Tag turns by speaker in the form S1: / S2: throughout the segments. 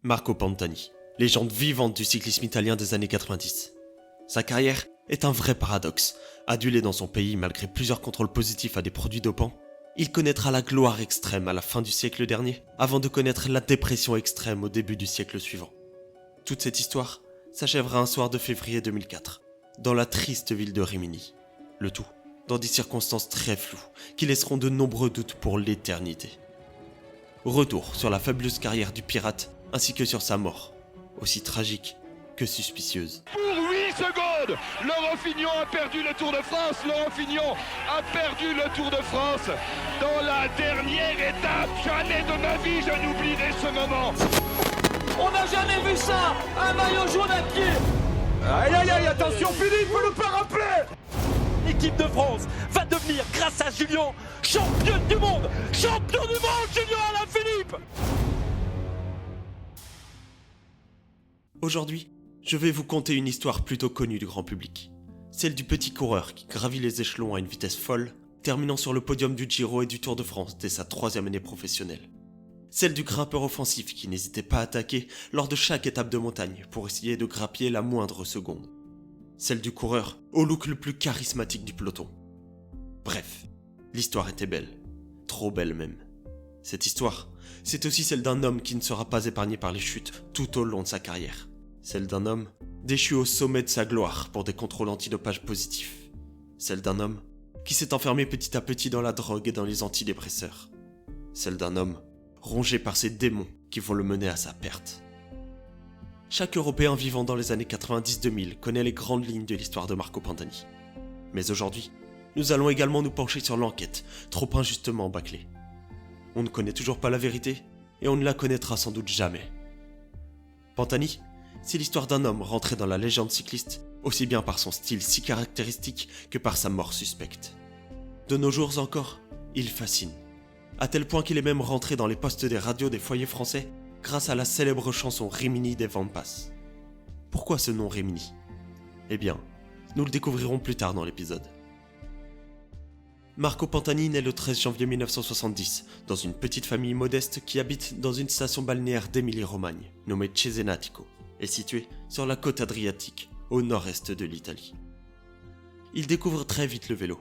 S1: Marco Pantani, légende vivante du cyclisme italien des années 90. Sa carrière est un vrai paradoxe. Adulé dans son pays malgré plusieurs contrôles positifs à des produits dopants, il connaîtra la gloire extrême à la fin du siècle dernier, avant de connaître la dépression extrême au début du siècle suivant. Toute cette histoire s'achèvera un soir de février 2004, dans la triste ville de Rimini. Le tout dans des circonstances très floues, qui laisseront de nombreux doutes pour l'éternité. Retour sur la fabuleuse carrière du pirate, ainsi que sur sa mort, aussi tragique que suspicieuse.
S2: Pour 8 secondes, Laurent Fignon a perdu le Tour de France. Laurent Fignon a perdu le Tour de France dans la dernière étape. Jamais de ma vie je n'oublierai ce moment.
S3: On n'a jamais vu ça. Un maillot jaune à pied.
S2: Aïe aïe aïe, attention Philippe, ne pas rappeler.
S3: L'équipe de France va devenir, grâce à Julien, championne du monde. Champion du monde, Julien Alaphilippe.
S1: Aujourd'hui, je vais vous conter une histoire plutôt connue du grand public. Celle du petit coureur qui gravit les échelons à une vitesse folle, terminant sur le podium du Giro et du Tour de France dès sa 3e année professionnelle. Celle du grimpeur offensif qui n'hésitait pas à attaquer lors de chaque étape de montagne pour essayer de grappiller la moindre seconde. Celle du coureur au look le plus charismatique du peloton. Bref, l'histoire était belle. Trop belle même. Cette histoire, c'est aussi celle d'un homme qui ne sera pas épargné par les chutes tout au long de sa carrière. Celle d'un homme déchu au sommet de sa gloire pour des contrôles antidopage positifs. Celle d'un homme qui s'est enfermé petit à petit dans la drogue et dans les antidépresseurs. Celle d'un homme rongé par ces démons qui vont le mener à sa perte. Chaque Européen vivant dans les années 90-2000 connaît les grandes lignes de l'histoire de Marco Pantani. Mais aujourd'hui, nous allons également nous pencher sur l'enquête, trop injustement bâclée. On ne connaît toujours pas la vérité, et on ne la connaîtra sans doute jamais. Pantani, c'est l'histoire d'un homme rentré dans la légende cycliste, aussi bien par son style si caractéristique que par sa mort suspecte. De nos jours encore, il fascine, à tel point qu'il est même rentré dans les postes des radios des foyers français grâce à la célèbre chanson Rimini des Vampas. Pourquoi ce nom Rimini ? Eh bien, nous le découvrirons plus tard dans l'épisode. Marco Pantani naît le 13 janvier 1970 dans une petite famille modeste qui habite dans une station balnéaire d'Émilie-Romagne, nommée Cesenatico, et située sur la côte adriatique, au nord-est de l'Italie. Il découvre très vite le vélo,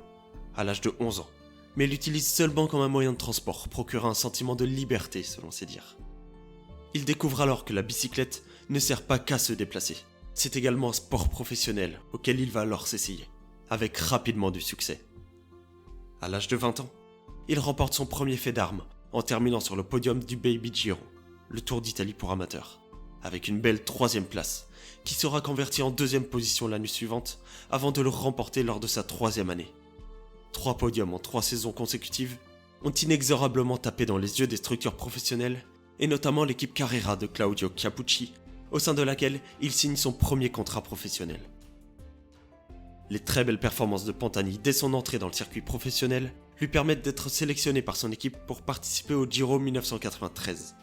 S1: à l'âge de 11 ans, mais l'utilise seulement comme un moyen de transport, procurant un sentiment de liberté selon ses dires. Il découvre alors que la bicyclette ne sert pas qu'à se déplacer. C'est également un sport professionnel auquel il va alors s'essayer, avec rapidement du succès. À l'âge de 20 ans, il remporte son premier fait d'armes en terminant sur le podium du Baby Giro, le Tour d'Italie pour amateurs, avec une belle 3e place, qui sera convertie en 2e position l'année suivante avant de le remporter lors de sa 3e année. 3 podiums en 3 saisons consécutives ont inexorablement tapé dans les yeux des structures professionnelles et notamment l'équipe Carrera de Claudio Chiappucci, au sein de laquelle il signe son premier contrat professionnel. Les très belles performances de Pantani dès son entrée dans le circuit professionnel lui permettent d'être sélectionné par son équipe pour participer au Giro 1993.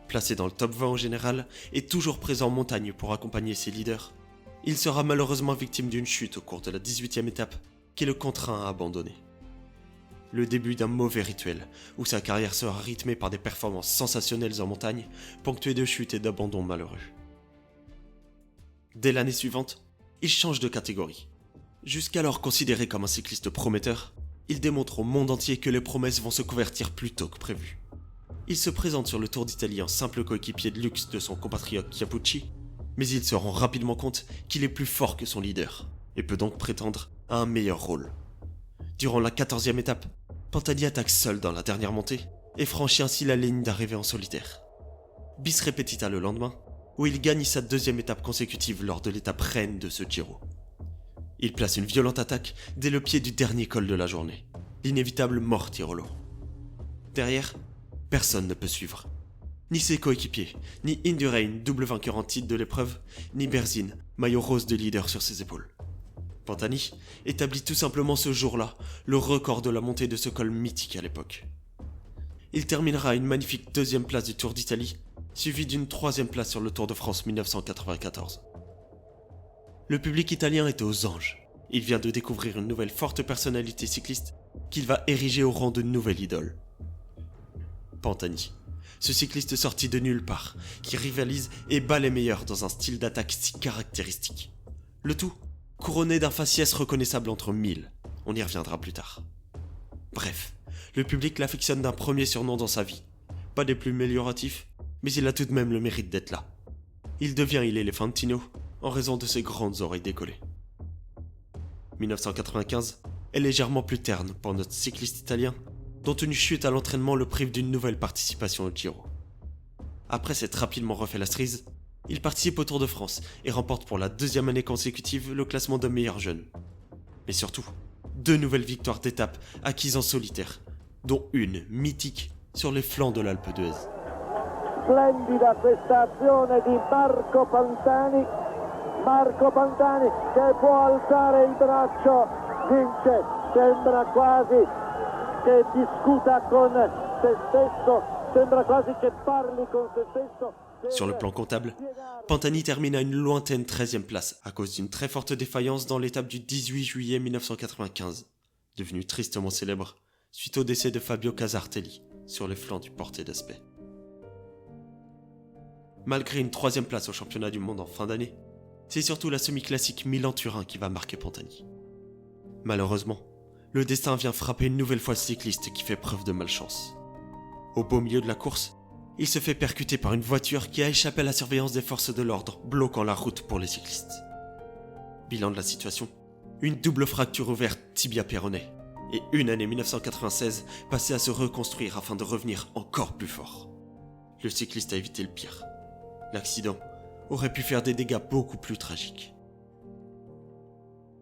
S1: Placé dans le top 20 au général et toujours présent en montagne pour accompagner ses leaders, il sera malheureusement victime d'une chute au cours de la 18e étape qui le contraint à abandonner. Le début d'un mauvais rituel, où sa carrière sera rythmée par des performances sensationnelles en montagne, ponctuées de chutes et d'abandons malheureux. Dès l'année suivante, il change de catégorie. Jusqu'alors considéré comme un cycliste prometteur, il démontre au monde entier que les promesses vont se convertir plus tôt que prévu. Il se présente sur le Tour d'Italie en simple coéquipier de luxe de son compatriote Chiappucci, mais il se rend rapidement compte qu'il est plus fort que son leader, et peut donc prétendre à un meilleur rôle. Durant la 14e étape, Pantani attaque seul dans la dernière montée et franchit ainsi la ligne d'arrivée en solitaire. Bis repetita le lendemain, où il gagne sa 2e étape consécutive lors de l'étape reine de ce Giro. Il place une violente attaque dès le pied du dernier col de la journée, l'inévitable Mortirolo. Derrière, personne ne peut suivre. Ni ses coéquipiers, ni Indurain, double vainqueur en titre de l'épreuve, ni Berzin, maillot rose de leader sur ses épaules. Pantani établit tout simplement ce jour-là le record de la montée de ce col mythique à l'époque. Il terminera à une magnifique 2e place du Tour d'Italie, suivi d'une 3e place sur le Tour de France 1994. Le public italien est aux anges. Il vient de découvrir une nouvelle forte personnalité cycliste qu'il va ériger au rang de nouvelle idole. Pantani, ce cycliste sorti de nulle part, qui rivalise et bat les meilleurs dans un style d'attaque si caractéristique. Le tout couronné d'un faciès reconnaissable entre mille. On y reviendra plus tard. Bref, le public l'affectionne d'un premier surnom dans sa vie. Pas des plus amélioratifs, mais il a tout de même le mérite d'être là. Il devient Il Elefantino en raison de ses grandes oreilles décollées. 1995 est légèrement plus terne pour notre cycliste italien, dont une chute à l'entraînement le prive d'une nouvelle participation au Giro. Après s'être rapidement refait la cerise, il participe au Tour de France et remporte pour la deuxième année consécutive le classement de meilleur jeune. Mais surtout, 2 nouvelles victoires d'étape acquises en solitaire, dont une mythique sur les flancs de l'Alpe d'Huez.
S4: Splendida questa azione di Marco Pantani che può alzare il braccio, vince, sembra quasi che discuta con se stesso, sembra quasi che parli con se stesso.
S1: Sur le plan comptable, Pantani termine à une lointaine 13e place à cause d'une très forte défaillance dans l'étape du 18 juillet 1995, devenue tristement célèbre suite au décès de Fabio Casartelli sur les flancs du Porte d'Aspet. Malgré une 3e place au championnat du monde en fin d'année, c'est surtout la semi-classique Milan-Turin qui va marquer Pantani. Malheureusement, le destin vient frapper une nouvelle fois ce cycliste qui fait preuve de malchance. Au beau milieu de la course, il se fait percuter par une voiture qui a échappé à la surveillance des forces de l'ordre, bloquant la route pour les cyclistes. Bilan de la situation, une double fracture ouverte tibia-péroné, et une année 1996 passée à se reconstruire afin de revenir encore plus fort. Le cycliste a évité le pire. L'accident aurait pu faire des dégâts beaucoup plus tragiques.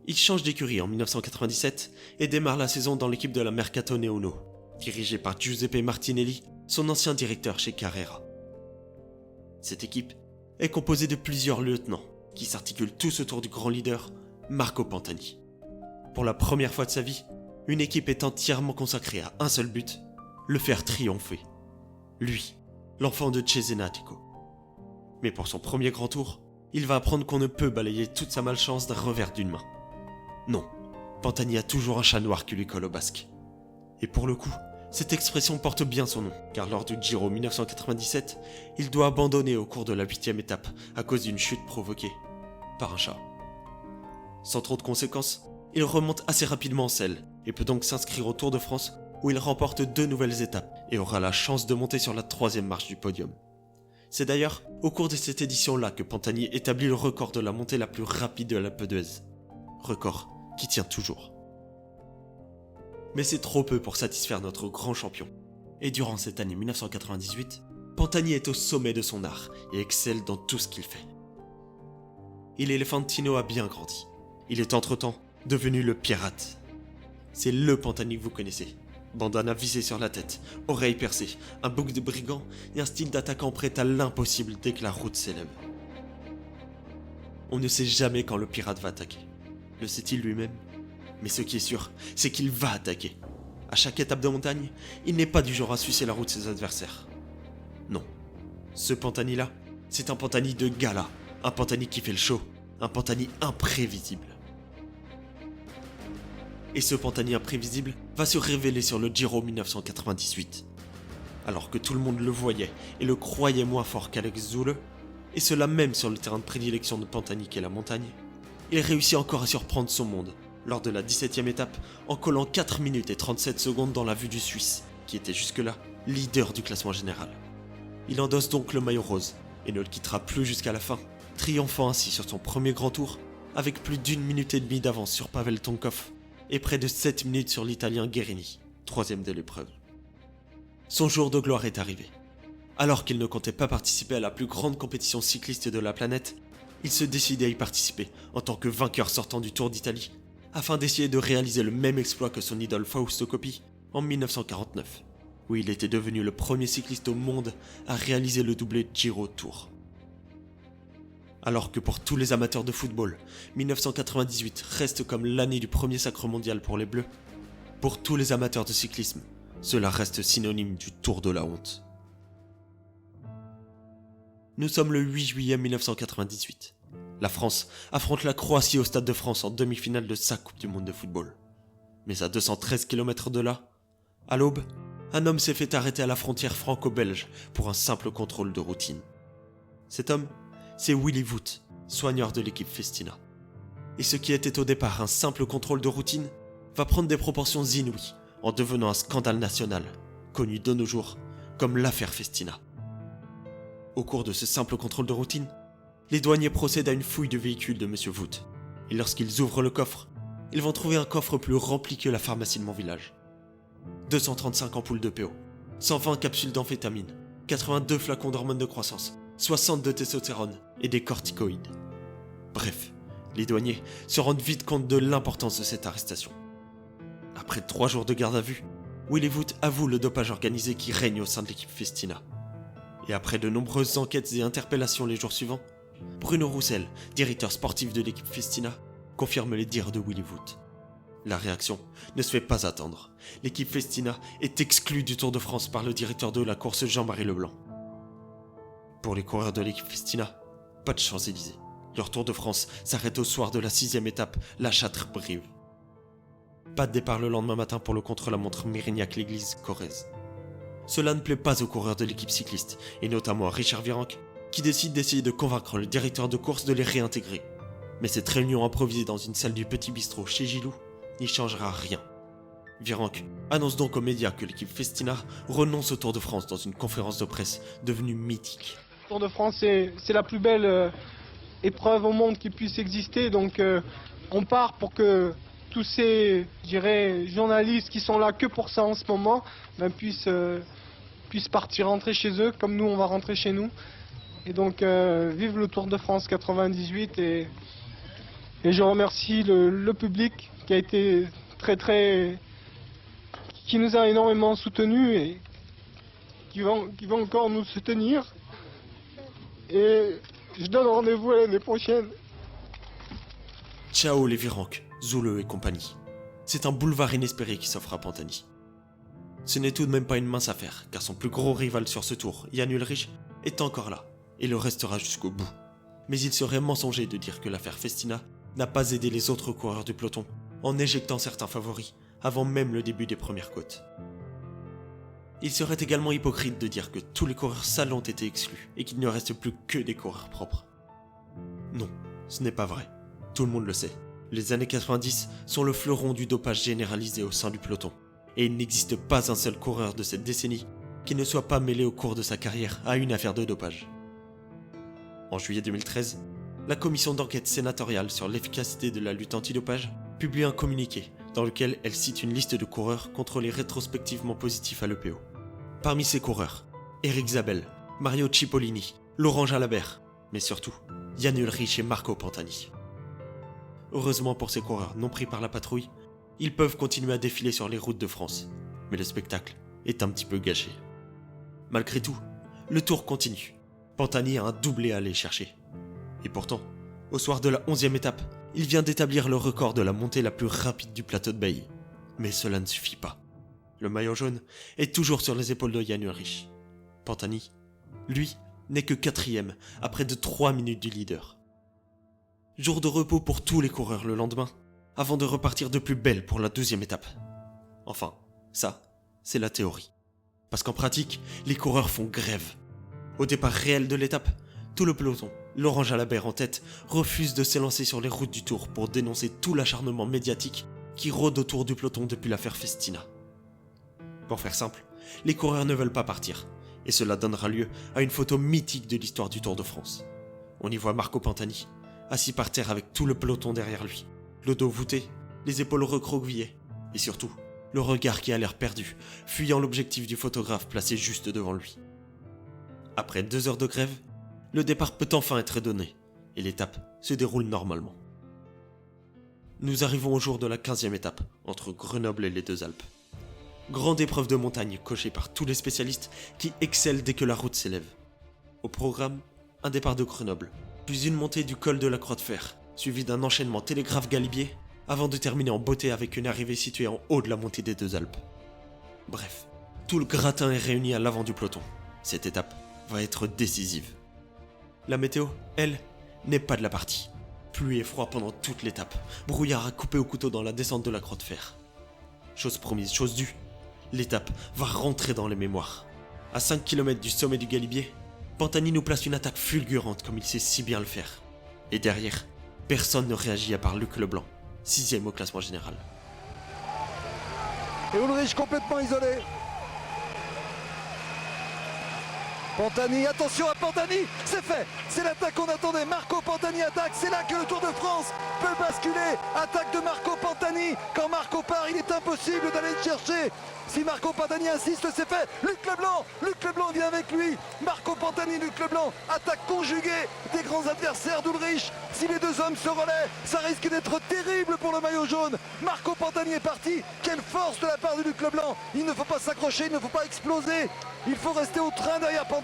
S1: Il change d'écurie en 1997 et démarre la saison dans l'équipe de la Mercato Neuno, dirigée par Giuseppe Martinelli, son ancien directeur chez Carrera. Cette équipe est composée de plusieurs lieutenants qui s'articulent tous autour du grand leader, Marco Pantani. Pour la première fois de sa vie, une équipe est entièrement consacrée à un seul but, le faire triompher. Lui, l'enfant de Cesenatico. Mais pour son premier grand tour, il va apprendre qu'on ne peut balayer toute sa malchance d'un revers d'une main. Non, Pantani a toujours un chat noir qui lui colle au basque. Et pour le coup, cette expression porte bien son nom, car lors du Giro 1997, il doit abandonner au cours de la 8e étape à cause d'une chute provoquée par un chat. Sans trop de conséquences, il remonte assez rapidement en selle et peut donc s'inscrire au Tour de France où il remporte 2 nouvelles étapes et aura la chance de monter sur la 3e marche du podium. C'est d'ailleurs au cours de cette édition-là que Pantani établit le record de la montée la plus rapide de l'Alpe d'Huez. Record qui tient toujours. Mais c'est trop peu pour satisfaire notre grand champion. Et durant cette année 1998, Pantani est au sommet de son art et excelle dans tout ce qu'il fait. Il Elefantino a bien grandi. Il est entre-temps devenu le pirate. C'est le Pantani que vous connaissez. Bandana vissée sur la tête, oreilles percées, un bouc de brigand et un style d'attaquant prêt à l'impossible dès que la route s'élève. On ne sait jamais quand le pirate va attaquer. Le sait-il lui-même ? Mais ce qui est sûr, c'est qu'il va attaquer. À chaque étape de montagne, il n'est pas du genre à sucer la route de ses adversaires. Non. Ce Pantani-là, c'est un Pantani de gala, un Pantani qui fait le show, un Pantani imprévisible. Et ce Pantani imprévisible va se révéler sur le Giro 1998. Alors que tout le monde le voyait et le croyait moins fort qu'Alex Zülle, et cela même sur le terrain de prédilection de Pantani qu'est la montagne, il réussit encore à surprendre son monde, lors de la 17e étape, en collant 4 minutes et 37 secondes dans la vue du Suisse, qui était jusque-là leader du classement général. Il endosse donc le maillot rose, et ne le quittera plus jusqu'à la fin, triomphant ainsi sur son premier grand tour, avec plus d'1 minute et demie d'avance sur Pavel Tonkov, et près de 7 minutes sur l'Italien Guerini, 3e de l'épreuve. Son jour de gloire est arrivé. Alors qu'il ne comptait pas participer à la plus grande compétition cycliste de la planète, il se décide à y participer en tant que vainqueur sortant du Tour d'Italie, afin d'essayer de réaliser le même exploit que son idole Fausto Coppi en 1949, où il était devenu le premier cycliste au monde à réaliser le doublé Giro-Tour. Alors que pour tous les amateurs de football, 1998 reste comme l'année du premier sacre mondial pour les Bleus, pour tous les amateurs de cyclisme, cela reste synonyme du Tour de la honte. Nous sommes le 8 juillet 1998. La France affronte la Croatie au Stade de France en demi-finale de sa Coupe du Monde de football. Mais à 213 km de là, à l'aube, un homme s'est fait arrêter à la frontière franco-belge pour un simple contrôle de routine. Cet homme, c'est Willy Voet, soigneur de l'équipe Festina. Et ce qui était au départ un simple contrôle de routine va prendre des proportions inouïes en devenant un scandale national, connu de nos jours comme l'affaire Festina. Au cours de ce simple contrôle de routine, les douaniers procèdent à une fouille du véhicule de M. Voet. Et lorsqu'ils ouvrent le coffre, ils vont trouver un coffre plus rempli que la pharmacie de mon village. 235 ampoules de PO, 120 capsules d'amphétamine, 82 flacons d'hormones de croissance, 60 de testostérone et des corticoïdes. Bref, les douaniers se rendent vite compte de l'importance de cette arrestation. Après 3 jours de garde à vue, Willy Voet avoue le dopage organisé qui règne au sein de l'équipe Festina. Et après de nombreuses enquêtes et interpellations les jours suivants, Bruno Roussel, directeur sportif de l'équipe Festina, confirme les dires de Willy Voet. La réaction ne se fait pas attendre. L'équipe Festina est exclue du Tour de France par le directeur de la course Jean-Marie Leblanc. Pour les coureurs de l'équipe Festina, pas de Champs-Élysées. Leur Tour de France s'arrête au soir de la 6e étape, La Châtre-Brive. Pas de départ le lendemain matin pour le contre-la-montre Mérignac-l'Église-Corrèze. Cela ne plaît pas aux coureurs de l'équipe cycliste, et notamment à Richard Virenque, qui décide d'essayer de convaincre le directeur de course de les réintégrer. Mais cette réunion improvisée dans une salle du Petit Bistrot chez Gilou n'y changera rien. Virenque annonce donc aux médias que l'équipe Festina renonce au Tour de France dans une conférence de presse devenue mythique.
S5: Le Tour de France, c'est la plus belle épreuve au monde qui puisse exister, donc on part pour que tous ces, journalistes qui sont là que pour ça en ce moment, puissent partir, rentrer chez eux, comme nous on va rentrer chez nous. Et donc vive le Tour de France 98 et je remercie le public qui a été qui nous a énormément soutenus et qui va encore nous soutenir. Et je donne rendez-vous à l'année prochaine.
S1: Ciao les Virenque, Zouleux et compagnie. C'est un boulevard inespéré qui s'offre à Pantani. Ce n'est tout de même pas une mince affaire, car son plus gros rival sur ce tour, Jan Ullrich, est encore là, et le restera jusqu'au bout. Mais il serait mensonger de dire que l'affaire Festina n'a pas aidé les autres coureurs du peloton, en éjectant certains favoris, avant même le début des premières côtes. Il serait également hypocrite de dire que tous les coureurs sales ont été exclus, et qu'il ne reste plus que des coureurs propres. Non, ce n'est pas vrai. Tout le monde le sait. Les années 90 sont le fleuron du dopage généralisé au sein du peloton, et il n'existe pas un seul coureur de cette décennie qui ne soit pas mêlé au cours de sa carrière à une affaire de dopage. En juillet 2013, la commission d'enquête sénatoriale sur l'efficacité de la lutte antidopage publie un communiqué dans lequel elle cite une liste de coureurs contrôlés rétrospectivement positifs à l'EPO. Parmi ces coureurs, Eric Zabel, Mario Cipollini, Laurent Jalabert, mais surtout Jan Ullrich et Marco Pantani. Heureusement pour ces coureurs non pris par la patrouille, ils peuvent continuer à défiler sur les routes de France, mais le spectacle est un petit peu gâché. Malgré tout, le tour continue. Pantani a un doublé à aller chercher. Et pourtant, au soir de la 11e étape, il vient d'établir le record de la montée la plus rapide du plateau de Bailly. Mais cela ne suffit pas. Le maillot jaune est toujours sur les épaules de Jan Ullrich. Pantani, lui, n'est que 4e à près de 3 minutes du leader. Jour de repos pour tous les coureurs le lendemain, avant de repartir de plus belle pour la 12e étape. Enfin, ça, c'est la théorie. Parce qu'en pratique, les coureurs font grève. Au départ réel de l'étape, tout le peloton, Laurent Jalabert en tête, refuse de s'élancer sur les routes du Tour pour dénoncer tout l'acharnement médiatique qui rôde autour du peloton depuis l'affaire Festina. Pour faire simple, les coureurs ne veulent pas partir, et cela donnera lieu à une photo mythique de l'histoire du Tour de France. On y voit Marco Pantani, assis par terre avec tout le peloton derrière lui, le dos voûté, les épaules recroquevillées, et surtout, le regard qui a l'air perdu, fuyant l'objectif du photographe placé juste devant lui. Après 2 heures de grève, le départ peut enfin être donné, et l'étape se déroule normalement. Nous arrivons au jour de la 15e étape, entre Grenoble et les Deux Alpes. Grande épreuve de montagne cochée par tous les spécialistes qui excellent dès que la route s'élève. Au programme, un départ de Grenoble, puis une montée du col de la Croix de Fer, suivi d'un enchaînement télégraphe-galibier, avant de terminer en beauté avec une arrivée située en haut de la montée des Deux Alpes. Bref, tout le gratin est réuni à l'avant du peloton. Cette étape va être décisive. La météo, elle, n'est pas de la partie. Pluie et froid pendant toute l'étape, brouillard à couper au couteau dans la descente de la Croix de Fer. Chose promise, chose due, l'étape va rentrer dans les mémoires. À 5 km du sommet du Galibier, Pantani nous place une attaque fulgurante comme il sait si bien le faire. Et derrière, personne ne réagit à part Luc Leblanc, 6ème au classement général.
S6: Et Ulrich complètement isolé. Pantani, attention à Pantani, c'est fait, c'est l'attaque qu'on attendait, Marco Pantani attaque, c'est là que le Tour de France peut basculer, attaque de Marco Pantani, quand Marco part il est impossible d'aller le chercher, si Marco Pantani insiste c'est fait, Luc Leblanc vient avec lui, Marco Pantani, Luc Leblanc, attaque conjuguée des grands adversaires d'Ulrich, si les deux hommes se relaient, ça risque d'être terrible pour le maillot jaune, Marco Pantani est parti, quelle force de la part de Luc Leblanc, il ne faut pas s'accrocher, il ne faut pas exploser, il faut rester au train derrière Pantani.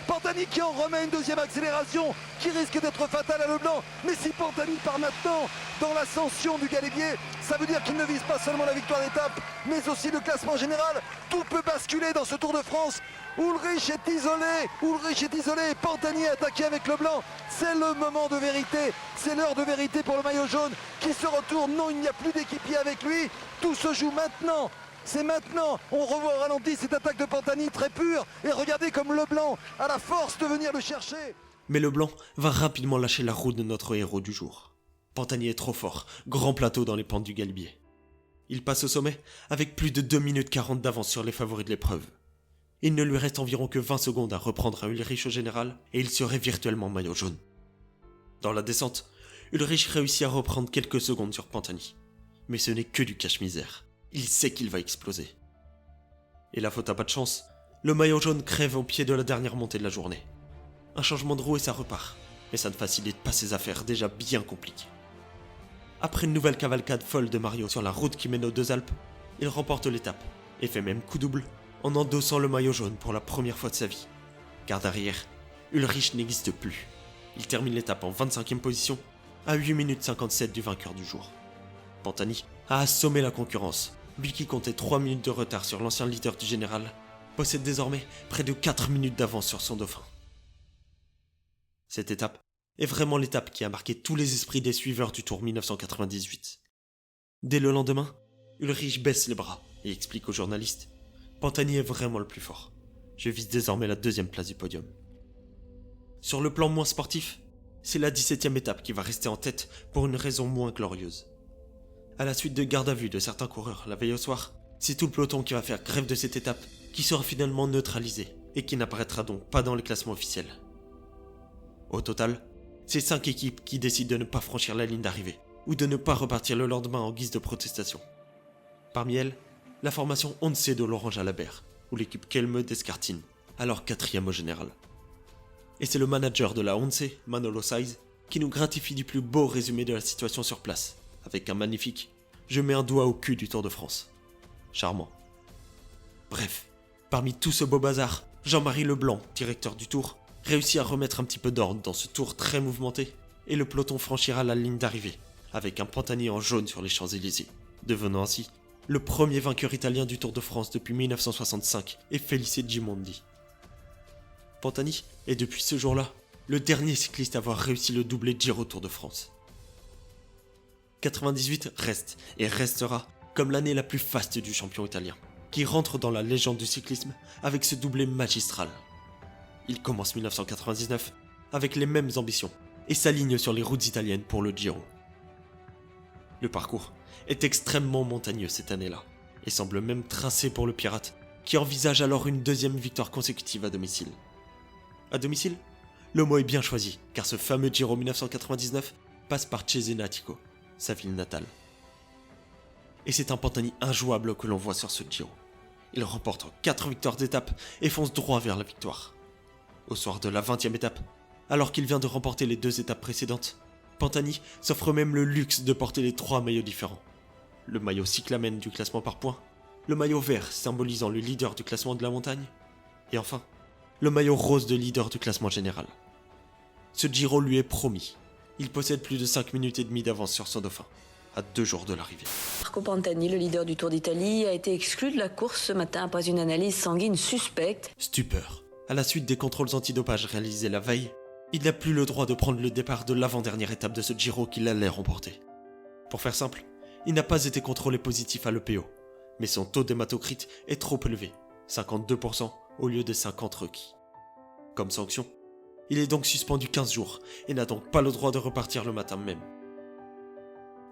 S6: Pantani qui en remet une deuxième accélération qui risque d'être fatale à Leblanc. Mais si Pantani part maintenant dans l'ascension du Galibier, ça veut dire qu'il ne vise pas seulement la victoire d'étape, mais aussi le classement général. Tout peut basculer dans ce Tour de France. Ulrich est isolé, Pantani est attaqué avec Leblanc. C'est le moment de vérité, c'est l'heure de vérité pour le maillot jaune qui se retourne. Non, il n'y a plus d'équipier avec lui. Tout se joue maintenant. C'est maintenant, on revoit au ralenti cette attaque de Pantani très pure. Et regardez comme Leblanc a la force de venir le chercher.
S1: Mais Leblanc va rapidement lâcher la roue de notre héros du jour. Pantani est trop fort, grand plateau dans les pentes du Galibier. Il passe au sommet avec plus de 2 minutes 40 d'avance sur les favoris de l'épreuve. Il ne lui reste environ que 20 secondes à reprendre à Ulrich au général et il serait virtuellement maillot jaune. Dans la descente, Ulrich réussit à reprendre quelques secondes sur Pantani. Mais ce n'est que du cache-misère. Il sait qu'il va exploser. Et la faute à pas de chance, le maillot jaune crève au pied de la dernière montée de la journée. Un changement de roue et ça repart, mais ça ne facilite pas ses affaires déjà bien compliquées. Après une nouvelle cavalcade folle de Mario sur la route qui mène aux Deux Alpes, il remporte l'étape et fait même coup double en endossant le maillot jaune pour la première fois de sa vie. Car derrière, Ulrich n'existe plus. Il termine l'étape en 25e position, à 8 minutes 57 du vainqueur du jour. Pantani a assommé la concurrence. Lui qui comptait 3 minutes de retard sur l'ancien leader du général, possède désormais près de 4 minutes d'avance sur son dauphin. Cette étape est vraiment l'étape qui a marqué tous les esprits des suiveurs du Tour 1998. Dès le lendemain, Ulrich baisse les bras et explique aux journalistes « Pantani est vraiment le plus fort. Je vise désormais la 2e place du podium. » Sur le plan moins sportif, c'est la 17e étape qui va rester en tête pour une raison moins glorieuse. À la suite de garde à vue de certains coureurs la veille au soir, c'est tout le peloton qui va faire grève de cette étape, qui sera finalement neutralisée et qui n'apparaîtra donc pas dans les classements officiels. Au total, c'est 5 équipes qui décident de ne pas franchir la ligne d'arrivée, ou de ne pas repartir le lendemain en guise de protestation. Parmi elles, la formation Once de l'Orange à la Berre, ou l'équipe Kelme d'Escartine, alors 4e au général. Et c'est le manager de la Once, Manolo Saiz, qui nous gratifie du plus beau résumé de la situation sur place, avec un magnifique « Je mets un doigt au cul du Tour de France ». Charmant. Bref, parmi tout ce beau bazar, Jean-Marie Leblanc, directeur du Tour, réussit à remettre un petit peu d'ordre dans ce Tour très mouvementé, et le peloton franchira la ligne d'arrivée, avec un Pantani en jaune sur les Champs-Élysées, devenant ainsi le premier vainqueur italien du Tour de France depuis 1965 et Felice Gimondi. Pantani est depuis ce jour-là le dernier cycliste à avoir réussi le doublé Giro Tour de France. 98 reste et restera comme l'année la plus faste du champion italien, qui rentre dans la légende du cyclisme avec ce doublé magistral. Il commence 1999 avec les mêmes ambitions et s'aligne sur les routes italiennes pour le Giro. Le parcours est extrêmement montagneux cette année-là et semble même tracé pour le pirate qui envisage alors une 2e victoire consécutive à domicile. À domicile, le mot est bien choisi car ce fameux Giro 1999 passe par Cesenatico, sa ville natale. Et c'est un Pantani injouable que l'on voit sur ce Giro. Il remporte 4 victoires d'étape et fonce droit vers la victoire. Au soir de la 20e étape, alors qu'il vient de remporter les 2 étapes précédentes, Pantani s'offre même le luxe de porter les 3 maillots différents. Le maillot cyclamen du classement par points, le maillot vert symbolisant le leader du classement de la montagne, et enfin, le maillot rose de leader du classement général. Ce Giro lui est promis. Il possède plus de 5 minutes et demie d'avance sur son dauphin, à 2 jours de l'arrivée.
S7: Marco Pantani, le leader du Tour d'Italie, a été exclu de la course ce matin après une analyse sanguine suspecte.
S1: Stupeur. À la suite des contrôles antidopage réalisés la veille, il n'a plus le droit de prendre le départ de l'avant-dernière étape de ce Giro qu'il allait remporter. Pour faire simple, il n'a pas été contrôlé positif à l'EPO, Mais son taux d'hématocrite est trop élevé, 52% au lieu des 50 requis. Comme sanction, il est donc suspendu 15 jours et n'a donc pas le droit de repartir le matin même.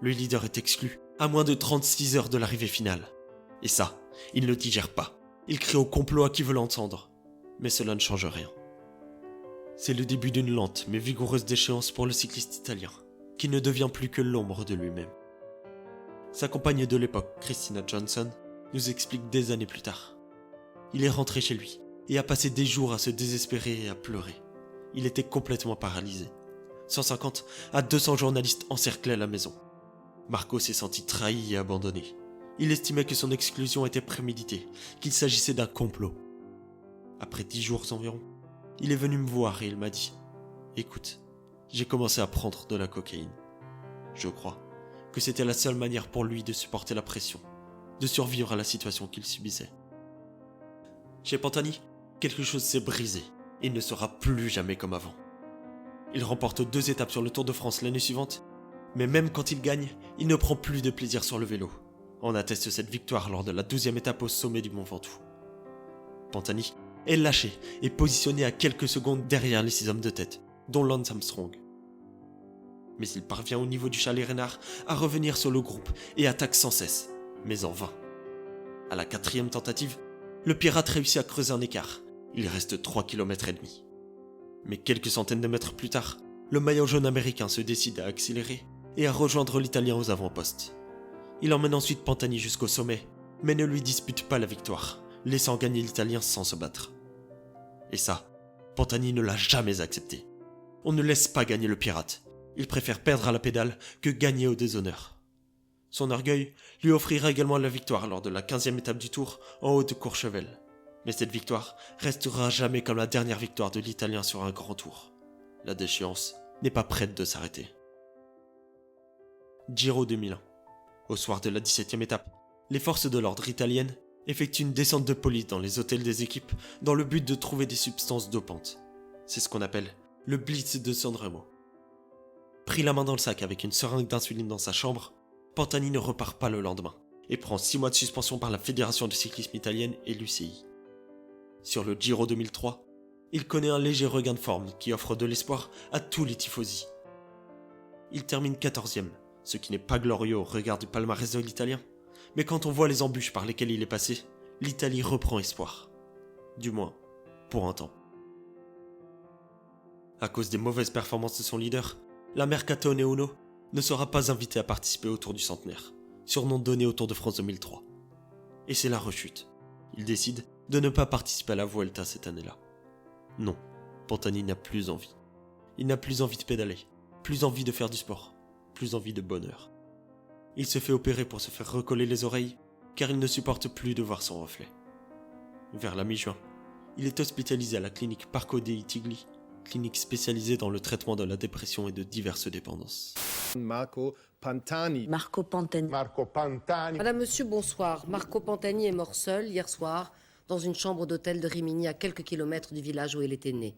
S1: Le leader est exclu à moins de 36 heures de l'arrivée finale. Et ça, il ne le digère pas. Il crie au complot à qui veut l'entendre. Mais cela ne change rien. C'est le début d'une lente mais vigoureuse déchéance pour le cycliste italien, qui ne devient plus que l'ombre de lui-même. Sa compagne de l'époque, Christina Johnson, nous explique des années plus tard. Il est rentré chez lui et a passé des jours à se désespérer et à pleurer. Il était complètement paralysé. 150 à 200 journalistes encerclaient la maison. Marco s'est senti trahi et abandonné. Il estimait que son exclusion était préméditée, qu'il s'agissait d'un complot. Après 10 jours environ, il est venu me voir et il m'a dit « Écoute, j'ai commencé à prendre de la cocaïne. Je crois que c'était la seule manière pour lui de supporter la pression, de survivre à la situation qu'il subissait. » Chez Pantani, quelque chose s'est brisé. Il ne sera plus jamais comme avant. Il remporte 2 étapes sur le Tour de France l'année suivante, mais même quand il gagne, il ne prend plus de plaisir sur le vélo. On atteste cette victoire lors de la 12e étape au sommet du Mont Ventoux. Pantani est lâché et positionné à quelques secondes derrière les 6 hommes de tête, dont Lance Armstrong. Mais il parvient au niveau du chalet Reynard à revenir sur le groupe et attaque sans cesse, mais en vain. À la 4e tentative, le pirate réussit à creuser un écart. Il reste 3,5 km. Mais quelques centaines de mètres plus tard, le maillot jaune américain se décide à accélérer et à rejoindre l'Italien aux avant-postes. Il emmène ensuite Pantani jusqu'au sommet, mais ne lui dispute pas la victoire, laissant gagner l'Italien sans se battre. Et ça, Pantani ne l'a jamais accepté. On ne laisse pas gagner le pirate. Il préfère perdre à la pédale que gagner au déshonneur. Son orgueil lui offrira également la victoire lors de la 15e étape du Tour en haut de Courchevel. Mais cette victoire restera jamais comme la dernière victoire de l'Italien sur un grand tour. La déchéance n'est pas prête de s'arrêter. Giro 2001. Au soir de la 17e étape, les forces de l'ordre italiennes effectuent une descente de police dans les hôtels des équipes dans le but de trouver des substances dopantes. C'est ce qu'on appelle le Blitz de Sanremo. Pris la main dans le sac avec une seringue d'insuline dans sa chambre, Pantani ne repart pas le lendemain et prend 6 mois de suspension par la Fédération de cyclisme italienne et l'UCI. Sur le Giro 2003, il connaît un léger regain de forme qui offre de l'espoir à tous les tifosi. Il termine 14e, ce qui n'est pas glorieux au regard du palmarès de l'Italien, mais quand on voit les embûches par lesquelles il est passé, l'Italie reprend espoir. Du moins, pour un temps. À cause des mauvaises performances de son leader, la Mercatone Uno ne sera pas invitée à participer au Tour du Centenaire, surnom donné au Tour de France 2003. Et c'est la rechute. Il décide de ne pas participer à la Vuelta cette année-là. Non, Pantani n'a plus envie. Il n'a plus envie de pédaler, plus envie de faire du sport, plus envie de bonheur. Il se fait opérer pour se faire recoller les oreilles, car il ne supporte plus de voir son reflet. Vers la mi-juin, il est hospitalisé à la clinique Parco dei Tigli, clinique spécialisée dans le traitement de la dépression et de diverses dépendances.
S8: Marco Pantani.
S7: Marco Pantani.
S8: Marco Pantani.
S9: Madame, monsieur, bonsoir. Marco Pantani est mort seul hier soir dans une chambre d'hôtel de Rimini à quelques kilomètres du village où il était né.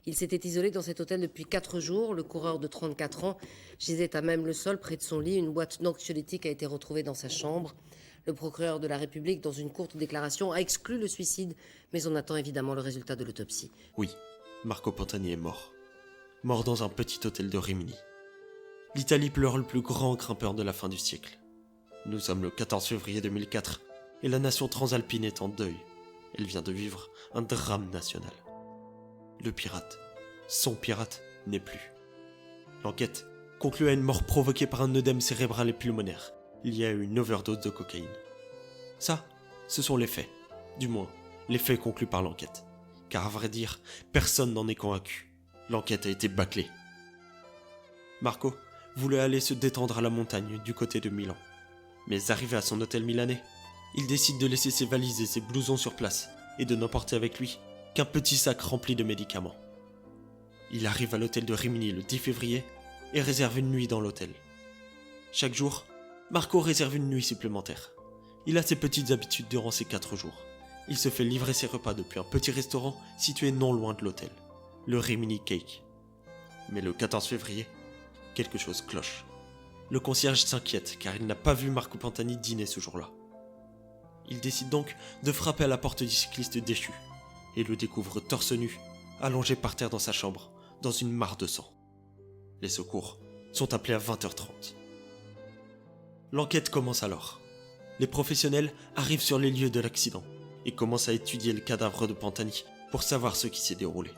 S9: Il s'était isolé dans cet hôtel depuis 4 jours. Le coureur de 34 ans gisait à même le sol près de son lit. Une boîte d'anxiolytiques a été retrouvée dans sa chambre. Le procureur de la République, dans une courte déclaration, a exclu le suicide, mais on attend évidemment le résultat de l'autopsie.
S1: Oui, Marco Pantani est mort. Mort dans un petit hôtel de Rimini. L'Italie pleure le plus grand grimpeur de la fin du siècle. Nous sommes le 14 février 2004 et la nation transalpine est en deuil. Elle vient de vivre un drame national. Le pirate, son pirate, n'est plus. L'enquête conclut à une mort provoquée par un œdème cérébral et pulmonaire, lié à une overdose de cocaïne. Ça, ce sont les faits. Du moins, les faits conclus par l'enquête. Car à vrai dire, personne n'en est convaincu. L'enquête a été bâclée. Marco voulait aller se détendre à la montagne du côté de Milan. Mais arrivé à son hôtel milanais, il décide de laisser ses valises et ses blousons sur place et de n'emporter avec lui qu'un petit sac rempli de médicaments. Il arrive à l'hôtel de Rimini le 10 février et réserve une nuit dans l'hôtel. Chaque jour, Marco réserve une nuit supplémentaire. Il a ses petites habitudes durant ces 4 jours. Il se fait livrer ses repas depuis un petit restaurant situé non loin de l'hôtel, le Rimini Cake. Mais le 14 février, quelque chose cloche. Le concierge s'inquiète car il n'a pas vu Marco Pantani dîner ce jour-là. Il décide donc de frapper à la porte du cycliste déchu et le découvre torse nu, allongé par terre dans sa chambre, dans une mare de sang. Les secours sont appelés à 20h30. L'enquête commence alors. Les professionnels arrivent sur les lieux de l'accident et commencent à étudier le cadavre de Pantani pour savoir ce qui s'est déroulé.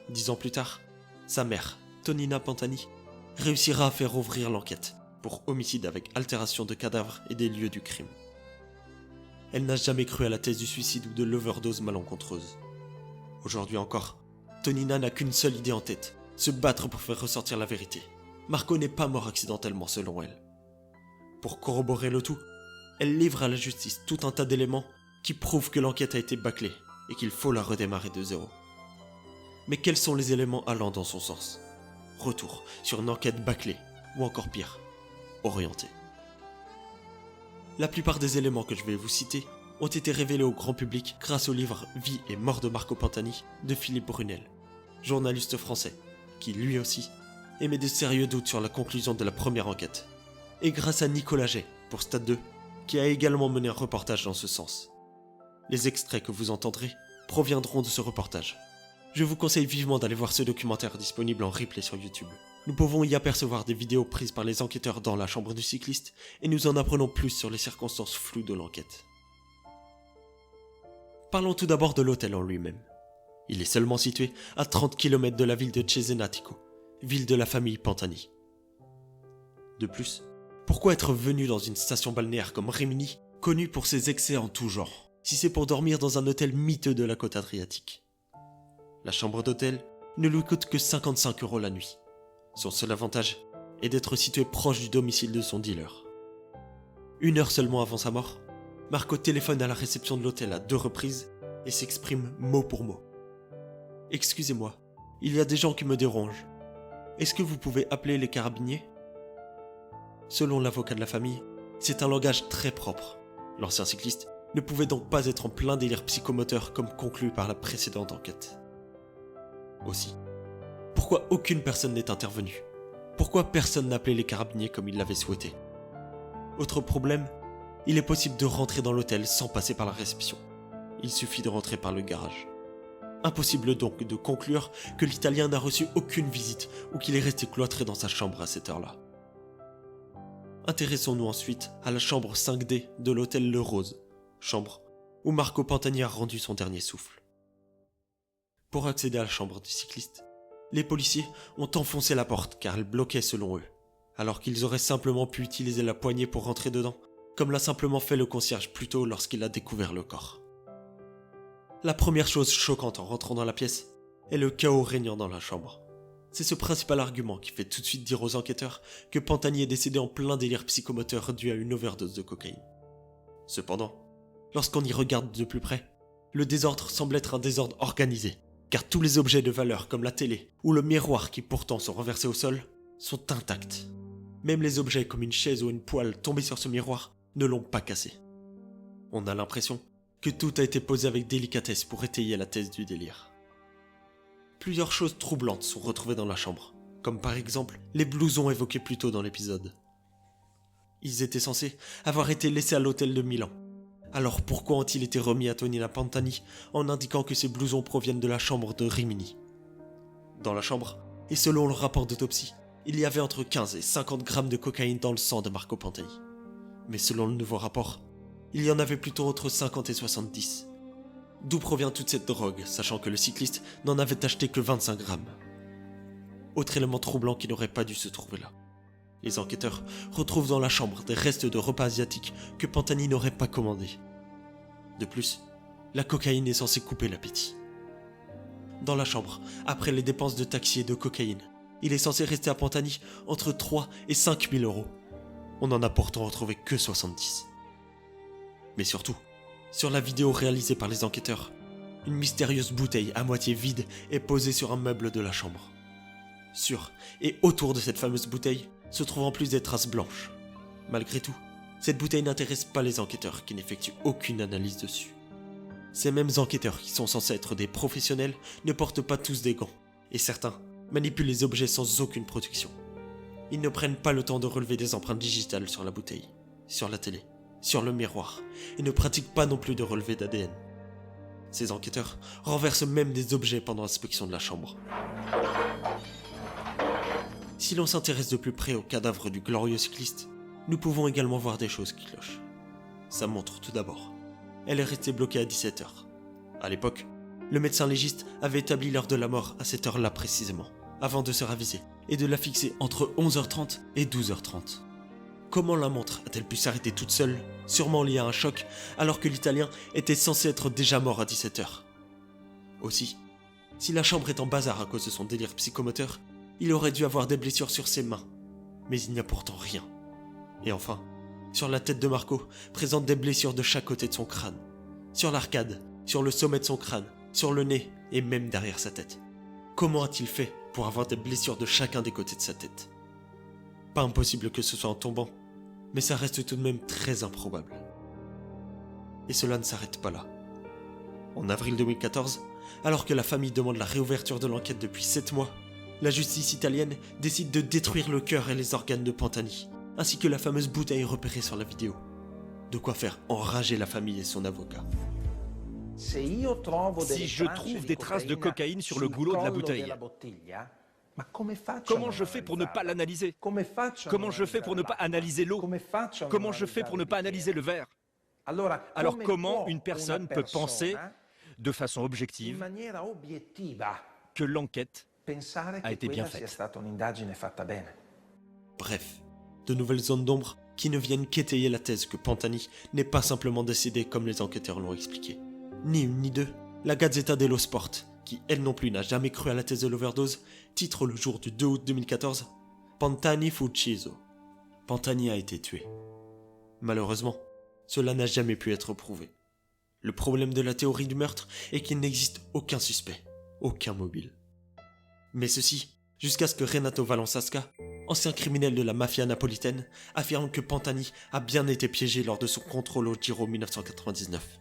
S1: 10 ans plus tard, sa mère, Tonina Pantani, réussira à faire ouvrir l'enquête pour homicide avec altération de cadavre et des lieux du crime. Elle n'a jamais cru à la thèse du suicide ou de l'overdose malencontreuse. Aujourd'hui encore, Tonina n'a qu'une seule idée en tête, se battre pour faire ressortir la vérité. Marco n'est pas mort accidentellement selon elle. Pour corroborer le tout, elle livre à la justice tout un tas d'éléments qui prouvent que l'enquête a été bâclée et qu'il faut la redémarrer de zéro. Mais quels sont les éléments allant dans son sens? Retour sur une enquête bâclée, ou encore pire, orientée. La plupart des éléments que je vais vous citer ont été révélés au grand public grâce au livre Vie et mort de Marco Pantani de Philippe Brunel, journaliste français, qui lui aussi émet de sérieux doutes sur la conclusion de la première enquête, et grâce à Nicolas Jay pour Stade 2, qui a également mené un reportage dans ce sens. Les extraits que vous entendrez proviendront de ce reportage. Je vous conseille vivement d'aller voir ce documentaire disponible en replay sur YouTube. Nous pouvons y apercevoir des vidéos prises par les enquêteurs dans la chambre du cycliste et nous en apprenons plus sur les circonstances floues de l'enquête. Parlons tout d'abord de l'hôtel en lui-même. Il est seulement situé à 30 km de la ville de Cesenatico, ville de la famille Pantani. De plus, pourquoi être venu dans une station balnéaire comme Rimini, connue pour ses excès en tout genre, si c'est pour dormir dans un hôtel miteux de la côte adriatique? La chambre d'hôtel ne lui coûte que 55 € la nuit. Son seul avantage est d'être situé proche du domicile de son dealer. 1 heure seulement avant sa mort, Marco téléphone à la réception de l'hôtel à 2 reprises et s'exprime mot pour mot. « Excusez-moi, il y a des gens qui me dérangent. Est-ce que vous pouvez appeler les carabiniers ?» Selon l'avocat de la famille, c'est un langage très propre. L'ancien cycliste ne pouvait donc pas être en plein délire psychomoteur comme conclu par la précédente enquête. Aussi, pourquoi aucune personne n'est intervenue? Pourquoi personne n'a appelé les carabiniers comme il l'avait souhaité? Autre problème, il est possible de rentrer dans l'hôtel sans passer par la réception. Il suffit de rentrer par le garage. Impossible donc de conclure que l'Italien n'a reçu aucune visite ou qu'il est resté cloîtré dans sa chambre à cette heure-là. Intéressons-nous ensuite à la chambre 5D de l'hôtel Le Rose, chambre où Marco Pantani a rendu son dernier souffle. Pour accéder à la chambre du cycliste, les policiers ont enfoncé la porte car elle bloquait selon eux, alors qu'ils auraient simplement pu utiliser la poignée pour rentrer dedans, comme l'a simplement fait le concierge plus tôt lorsqu'il a découvert le corps. La première chose choquante en rentrant dans la pièce est le chaos régnant dans la chambre. C'est ce principal argument qui fait tout de suite dire aux enquêteurs que Pantani est décédé en plein délire psychomoteur dû à une overdose de cocaïne. Cependant, lorsqu'on y regarde de plus près, le désordre semble être un désordre organisé, car tous les objets de valeur comme la télé ou le miroir qui pourtant sont renversés au sol sont intacts. Même les objets comme une chaise ou une poêle tombés sur ce miroir ne l'ont pas cassé. On a l'impression que tout a été posé avec délicatesse pour étayer la thèse du délire. Plusieurs choses troublantes sont retrouvées dans la chambre, comme par exemple les blousons évoqués plus tôt dans l'épisode. Ils étaient censés avoir été laissés à l'hôtel de Milan. Alors pourquoi ont-ils été remis à Tonina Pantani en indiquant que ces blousons proviennent de la chambre de Rimini? Dans la chambre, et selon le rapport d'autopsie, il y avait entre 15 et 50 grammes de cocaïne dans le sang de Marco Pantani. Mais selon le nouveau rapport, il y en avait plutôt entre 50 et 70. D'où provient toute cette drogue, sachant que le cycliste n'en avait acheté que 25 grammes? Autre élément troublant qui n'aurait pas dû se trouver là. Les enquêteurs retrouvent dans la chambre des restes de repas asiatiques que Pantani n'aurait pas commandés. De plus, la cocaïne est censée couper l'appétit. Dans la chambre, après les dépenses de taxi et de cocaïne, il est censé rester à Pantani entre 3 et 5 000 €. On n'en a pourtant retrouvé que 70. Mais surtout, sur la vidéo réalisée par les enquêteurs, une mystérieuse bouteille à moitié vide est posée sur un meuble de la chambre. Sur et autour de cette fameuse bouteille se trouvent en plus des traces blanches. Malgré tout, cette bouteille n'intéresse pas les enquêteurs qui n'effectuent aucune analyse dessus. Ces mêmes enquêteurs qui sont censés être des professionnels ne portent pas tous des gants, et certains manipulent les objets sans aucune protection. Ils ne prennent pas le temps de relever des empreintes digitales sur la bouteille, sur la télé sur le miroir et ne pratiquent pas non plus de relevé d'ADN. Ces enquêteurs renversent même des objets pendant l'inspection de la chambre. Si l'on s'intéresse de plus près au cadavre du glorieux cycliste, nous pouvons également voir des choses qui clochent. Sa montre tout d'abord. Elle est restée bloquée à 17h. À l'époque, le médecin légiste avait établi l'heure de la mort à cette heure-là précisément, avant de se raviser et de la fixer entre 11h30 et 12h30. Comment la montre a-t-elle pu s'arrêter toute seule, sûrement liée à un choc, alors que l'Italien était censé être déjà mort à 17h? Aussi, si la chambre est en bazar à cause de son délire psychomoteur, il aurait dû avoir des blessures sur ses mains, mais il n'y a pourtant rien. Et enfin, sur la tête de Marco, présentent des blessures de chaque côté de son crâne. Sur l'arcade, sur le sommet de son crâne, sur le nez et même derrière sa tête. Comment a-t-il fait pour avoir des blessures de chacun des côtés de sa tête? Pas impossible que ce soit en tombant, mais ça reste tout de même très improbable. Et cela ne s'arrête pas là. En avril 2014, alors que la famille demande la réouverture de l'enquête depuis 7 mois, la justice italienne décide de détruire le cœur et les organes de Pantani, ainsi que la fameuse bouteille repérée sur la vidéo. De quoi faire enrager la famille et son avocat.
S10: Si je trouve des traces de cocaïne sur le goulot de la bouteille, comment je fais pour ne pas l'analyser? Comment je fais pour ne pas analyser l'eau? Comment je fais pour ne pas analyser le verre? Alors comment une personne peut penser, de façon objective, que l'enquête a été bien faite?
S1: Bref, de nouvelles zones d'ombre qui ne viennent qu'étayer la thèse que Pantani n'est pas simplement décédé comme les enquêteurs l'ont expliqué. Ni une ni deux, la Gazzetta dello Sport, qui elle non plus n'a jamais cru à la thèse de l'overdose, titre le jour du 2 août 2014 « Pantani fu ucciso ». Pantani a été tué. Malheureusement, cela n'a jamais pu être prouvé. Le problème de la théorie du meurtre est qu'il n'existe aucun suspect, aucun mobile. Mais ceci, jusqu'à ce que Renato Valancasca, ancien criminel de la mafia napolitaine, affirme que Pantani a bien été piégé lors de son contrôle au Giro 1999.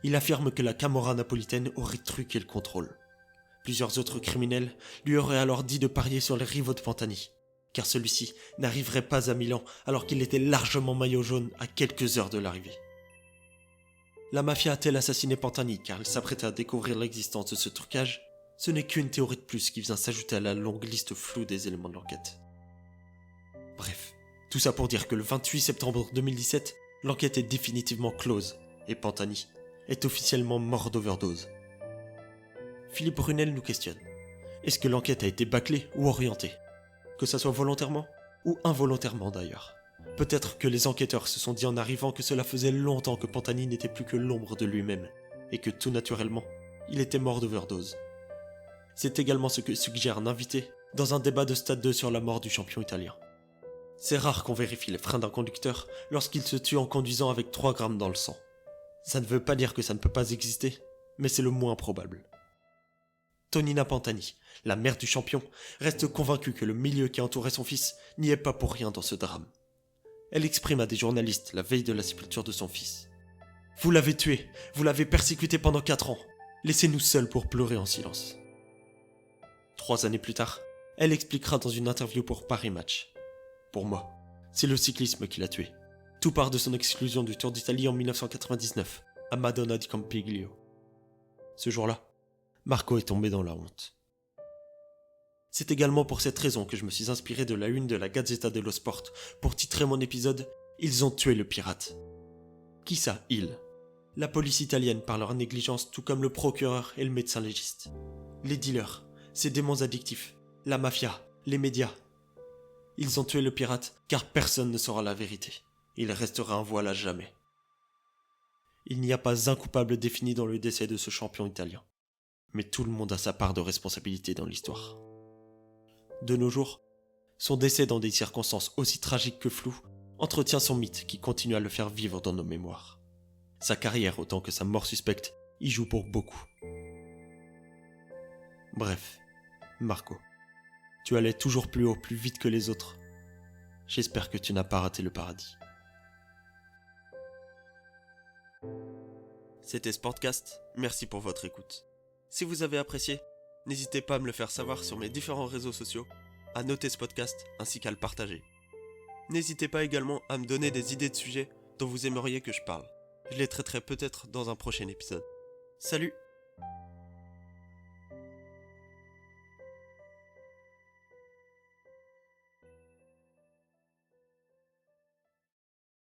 S1: Il affirme que la Camorra napolitaine aurait truqué le contrôle. Plusieurs autres criminels lui auraient alors dit de parier sur les rivaux de Pantani, car celui-ci n'arriverait pas à Milan alors qu'il était largement maillot jaune à quelques heures de l'arrivée. La mafia a-t-elle assassiné Pantani car elle s'apprêtait à découvrir l'existence de ce trucage? Ce n'est qu'une théorie de plus qui vient s'ajouter à la longue liste floue des éléments de l'enquête. Bref, tout ça pour dire que le 28 septembre 2017, l'enquête est définitivement close et Pantani est officiellement mort d'overdose. Philippe Brunel nous questionne. Est-ce que l'enquête a été bâclée ou orientée? Que ça soit volontairement ou involontairement d'ailleurs. Peut-être que les enquêteurs se sont dit en arrivant que cela faisait longtemps que Pantani n'était plus que l'ombre de lui-même et que tout naturellement, il était mort d'overdose. C'est également ce que suggère un invité dans un débat de Stade 2 sur la mort du champion italien. C'est rare qu'on vérifie les freins d'un conducteur lorsqu'il se tue en conduisant avec 3 grammes dans le sang. Ça ne veut pas dire que ça ne peut pas exister, mais c'est le moins probable. Tonina Pantani, la mère du champion, reste convaincue que le milieu qui entourait son fils n'y est pas pour rien dans ce drame. Elle exprime à des journalistes la veille de la sépulture de son fils. « Vous l'avez tué, vous l'avez persécuté pendant 4 ans, laissez-nous seuls pour pleurer en silence. » 3 années plus tard, elle expliquera dans une interview pour Paris Match. « Pour moi, c'est le cyclisme qui l'a tué. Tout part de son exclusion du Tour d'Italie en 1999, à Madonna di Campiglio. Ce jour-là, Marco est tombé dans la honte. C'est également pour cette raison que je me suis inspiré de la une de la Gazzetta dello Sport pour titrer mon épisode « Ils ont tué le pirate ». Qui ça, ils? La police italienne par leur négligence, tout comme le procureur et le médecin légiste. Les dealers, ces démons addictifs, la mafia, les médias. Ils ont tué le pirate car personne ne saura la vérité. Il restera un voile à jamais. Il n'y a pas un coupable défini dans le décès de ce champion italien. Mais tout le monde a sa part de responsabilité dans l'histoire. De nos jours, son décès dans des circonstances aussi tragiques que floues entretient son mythe qui continue à le faire vivre dans nos mémoires. Sa carrière autant que sa mort suspecte y joue pour beaucoup. Bref, Marco, tu allais toujours plus haut, plus vite que les autres. J'espère que tu n'as pas raté le paradis. C'était Sportcast, merci pour votre écoute. Si vous avez apprécié, n'hésitez pas à me le faire savoir sur mes différents réseaux sociaux, à noter ce podcast ainsi qu'à le partager. N'hésitez pas également à me donner des idées de sujets dont vous aimeriez que je parle. Je les traiterai peut-être dans un prochain épisode. Salut!